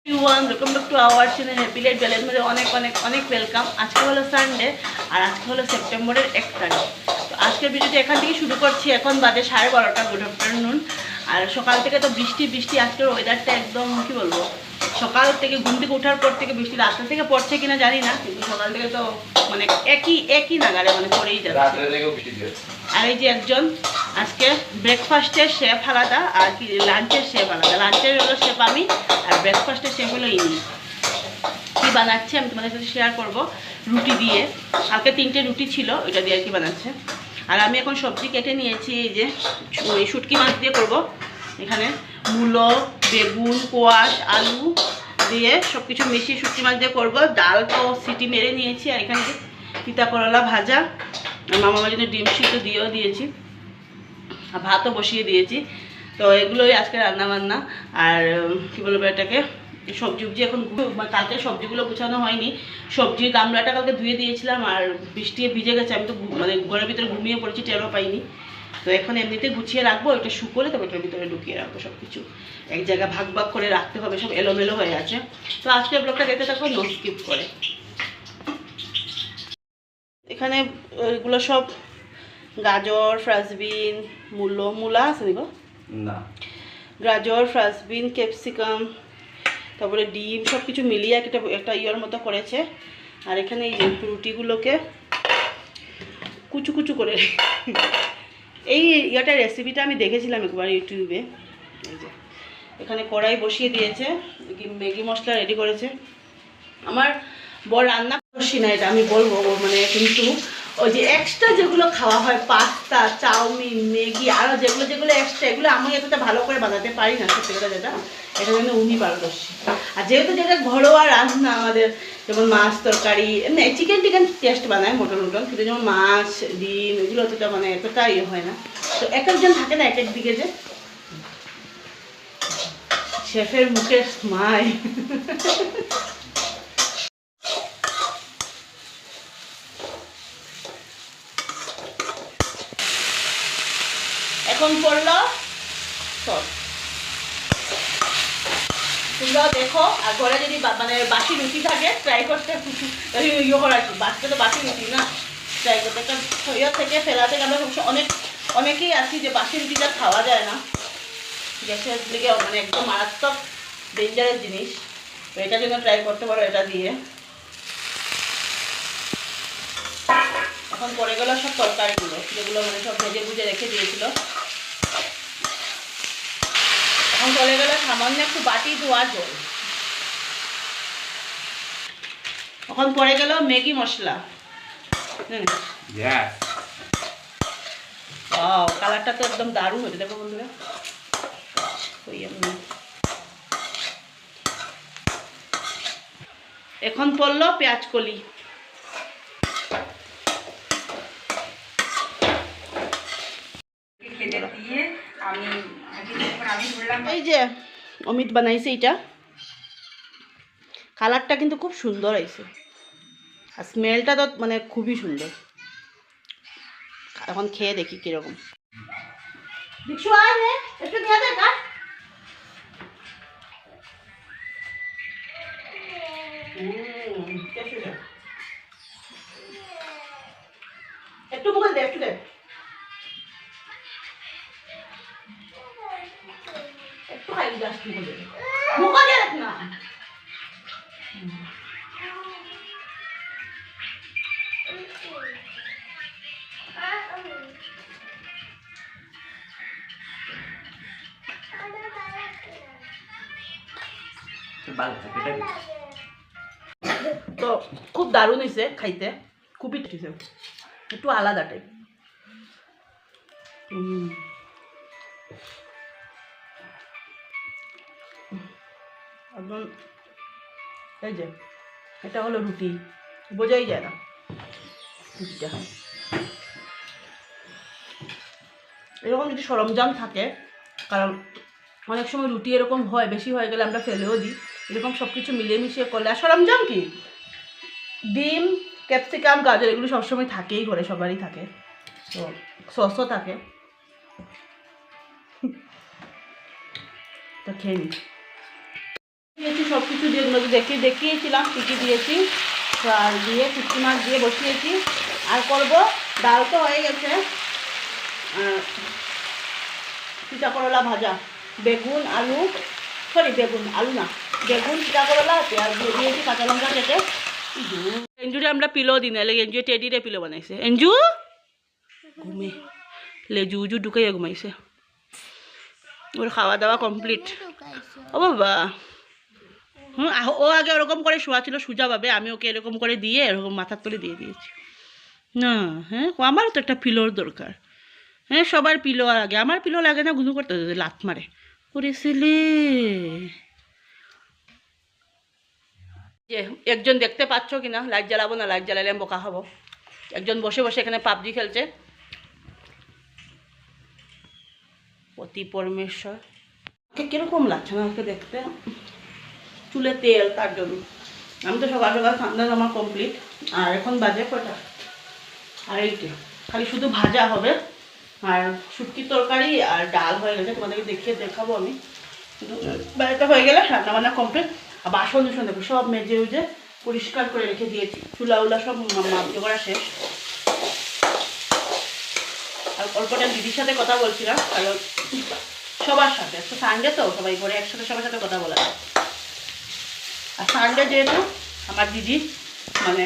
Welcome back to our channel happy life balance মধ্যে অনেক অনেক অনেক ওয়েলকাম। আজকে হলো সানডে আর আজকে হলো সেপ্টেম্বরের 1 তারিখ। তো আজকের ভিডিওটি এখান থেকে শুরু করছি। এখন বাজে 12:30। Good afternoon. আর সকাল থেকে তো বৃষ্টি বৃষ্টি, আজকের ওয়েদারটা একদম কী বলবো, সকাল থেকে ঘুম থেকে ওঠার পর থেকে বৃষ্টি রাস্তা থেকে পড়ছে কিনা জানি না, কিন্তু সকাল থেকে তো মানে একই নাগারে মানে পড়েই যাচ্ছে। আর এই যে একজন আজকে ব্রেকফাস্টের শেফ আলাদা আর কি লাঞ্চের শেফ আলাদা। লাঞ্চের হলো শেফ আমি আর ব্রেকফাস্টের শেফ হলো ইনি। কী বানাচ্ছে আমি তোমাদের সাথে শেয়ার করবো। রুটি দিয়ে, কালকে 3টে রুটি ছিল, ওইটা দিয়ে আর কি বানাচ্ছে। আর আমি এখন সবজি কেটে নিয়েছি, এই যে শুটকি মাছ দিয়ে করব। এখানে মূলো, বেগুন, কোয়াশ, আলু দিয়ে সব কিছু মিশিয়ে শুটকি মাছ দিয়ে করবো। ডাল তো সিটি মেরে নিয়েছি। আর এখানে যে তিতা করলা ভাজা, মামার জন্য ডিম সিদ্ধ দিয়েও দিয়েছি, আর ভাতও বসিয়ে দিয়েছি। তো এগুলোই আজকে রান্নাবান্না। আর কী বলবো এটাকে, সবজি এখন কালকে সবজিগুলো গুছানো হয়নি। সবজির গামলাটা কালকে ধুয়ে দিয়েছিলাম আর বৃষ্টি ভিজে গেছে। আমি তো মানে ঘরের ভিতরে ঘুমিয়ে পড়েছি, টেরও পাইনি। তো এখন এমনিতে গুছিয়ে রাখবো, এটা শুকোলে তবে এটার ভিতরে ঢুকিয়ে রাখবো। সব কিছু এক জায়গায় ভাগ ভাগ করে রাখতে হবে, সব এলোমেলো হয়ে আছে। তো আজকের ব্লগটা দেখতে থাকো, নো স্কিপ করে। এখানে এগুলো সব গাজর, ফ্রাসবিন, মূলা আছে নিব না, গাজর, ফ্রাসবিন, ক্যাপসিকাম, তারপরে ডিম, সব কিছু মিলিয়ে একটা ইয়ের মতো করেছে। আর এখানে এই যে রুটিগুলোকে কুচু কুচু করে, এই ইয়াটার রেসিপিটা আমি দেখেছিলাম একবার ইউটিউবে। এই যে এখানে কড়াই বসিয়ে দিয়েছে, ম্যাগি মশলা রেডি করেছে। আমার বড় রান্না করছি না, এটা আমি বলবো মানে, কিন্তু ওই যে এক্সট্রা যেগুলো খাওয়া হয়, পাস্তা, চাউমিন, ম্যাগি, আরও যেগুলো এক্সট্রা, এগুলো আমি এতটা ভালো করে বানাতে পারি না সত্যি কথা যেটা, এটা জন্য উনি পারদর্শী। আর যেহেতু যেটা ঘরোয়া রান্না আমাদের, যেমন মাছ তরকারি, এমনি চিকেন টিকেন টেস্ট বানায়, মটন, কিন্তু যেমন মাছ, ডিম, এগুলো অতটা মানে এতটা ইয়ে হয় না। তো এক একজন থাকে না এক এক দিকে, যে শেফের মুখের স্মাইল। এখন পড়লো সস। তোমরাও দেখো, আর ঘরে যদি মানে বাসি রুটি থাকে ট্রাই করতে, ইয়ে করার কি, বাচ্চা তো বাসি রুটি না, ট্রাই করতে। একটা ইয়ে থেকে ফেলা থেকে আমরা অনেকেই আছি যে বাসি রুটিটা খাওয়া যায় না, গ্যাসের দিকে মানে একদম মারাত্মক ডেঞ্জারাস জিনিস। তো এটার জন্য ট্রাই করতে পারো এটা দিয়ে। এখন পড়ে গেল সব তরকারিগুলো, যেগুলো মানে সব ভেজে ভুজে রেখে দিয়েছিল। এখন চলে গেলে সামান্য একটু বাটি ধোয়া জল। এখন পড়ে গেল ম্যাগি মশলা। কালারটা তো একদম দারুণ হয়েছে, দেখো বন্ধুরা। এখন পড়লো পেঁয়াজ কলি। এই যে অমিত বানাইছে, এটা কালারটা কিন্তু খুব সুন্দর হয়েছে, আর স্মেলটা তো মানে খুবই সুন্দর। এখন খেয়ে দেখি কিরকম। একটু মুখে দে, একটু দে, একটু খাই জাস্ট মুখে দে, মুখে দে না। তো খুব দারুণ হয়েছে খাইতে, খুবই টেস্টি, একটু আলাদা টাইপ। একদম এই যে এটা হলো রুটি, বোঝাই যায় না রুটিটা। এরকম যদি সরঞ্জাম থাকে, কারণ অনেক সময় রুটি এরকম হয়, বেশি হয়ে গেলে আমরা ফেলেও দিই, এরকম সব কিছু মিলিয়ে মিশিয়ে করলে। আর সরঞ্জাম কি, ডিম, ক্যাপসিকাম, গাজর, এগুলো সবসময় থাকেই ঘরে, সবারই থাকে। তো সসও থাকে, তো খেয়ে নিই। দিয়েছি সব কিছু যেগুলো দেখিয়েছিলাম কী কী দিয়েছি, আর দিয়ে শুটকি মাছ দিয়ে বসিয়েছি। আর করবো ডাল তো হয়ে গেছে, চিটা করলা ভাজা, বেগুন আলু, বেগুন আলু না, বেগুন চিটা করলা, পেঁয়াজ দিয়ে দিয়েছি, কাঁচা লঙ্কা কেটে। এঞ্জুরে আমরা পিলো দিই না, এঞ্জু টেডিরে পিলো বানাইছে। এঞ্জু ঘুমে লেজু উজু ঢুকাইয়া ঘুমাইছে। ওর খাওয়া দাওয়া কমপ্লিট। ও বাবা, ও আগে ওরকম করে শোয়া ছিল সোজাভাবে, আমি ওকে এরকম করে দিয়ে এরকম মাথার তলে দিয়ে দিয়েছি। না হ্যাঁ, আমারও তো একটা পিলোর দরকার। হ্যাঁ, সবার পিলো আর আগে, আমার পিলো লাগে না, গুঁজু করতে লাত মারে। ওরে ছেলে, যে একজন দেখতে পাচ্ছ কি না, লাইট জ্বালাবো না, লাইট জ্বালালে বোকা হবো। একজন বসে বসে এখানে পাবজি খেলছে, পতি পরমেশ্বর। কিরকম লাগছে না ওকে দেখতে, চুলে তেল, তার জন্য। আমি তো সকাল সকাল ঠান্ডা জামা কমপ্লিট। আর এখন বাজে কটা, আর এইটা খালি শুধু ভাজা হবে, আর শুটকির তরকারি আর ডাল হয়ে গেছে, তোমাদেরকে দেখাবো আমি। বাড়িটা হয়ে গেলে রান্না বান্না কমপ্লিট। আর বাসন দূষণ দেখো সব মেজে উজে পরিষ্কার করে রেখে দিয়েছি, চুলা উলা সব মাঝে করা শেষ। আর অল্পটা দিদির সাথে কথা বলছিলাম, কারণ সবার সাথে তো সানডে তো সবাই করে একসাথে সবার সাথে কথা বলা যায়। আর সানডে যেহেতু আমার দিদি মানে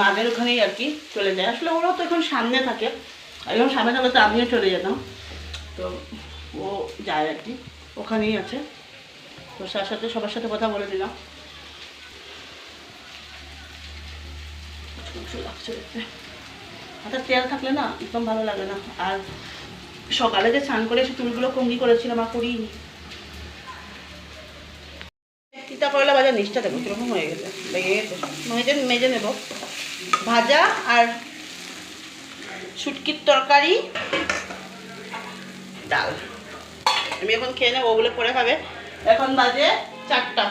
মাদের ওখানেই আর কি চলে যায়, আসলে ওরাও তো এখন সামনে থাকে, আর এখন সামনে থাকলে তো আমিও চলে যেতাম, তো ও যায় আর কি, ওখানেই আছে। তো তার সাথে সবার সাথে কথা বলে দিলাম। লাগছে দেখতে, হাতের তেল থাকলে না একদম ভালো লাগে না। আর সকালে যে স্নান করে এসে চুলগুলো কঙ্গি করেছিলাম আর করিনি। চিটা করলা ভাজা নিচটা দেবো কিরকম হয়ে গেছে, লেগে গেছে, মেজে নেব। ভাজা আর শুটকির তরকারি, ডাল। আমি এখন খেয়ে নেবো, ওগুলো পরে খাবে। এখন বাজে 4টা।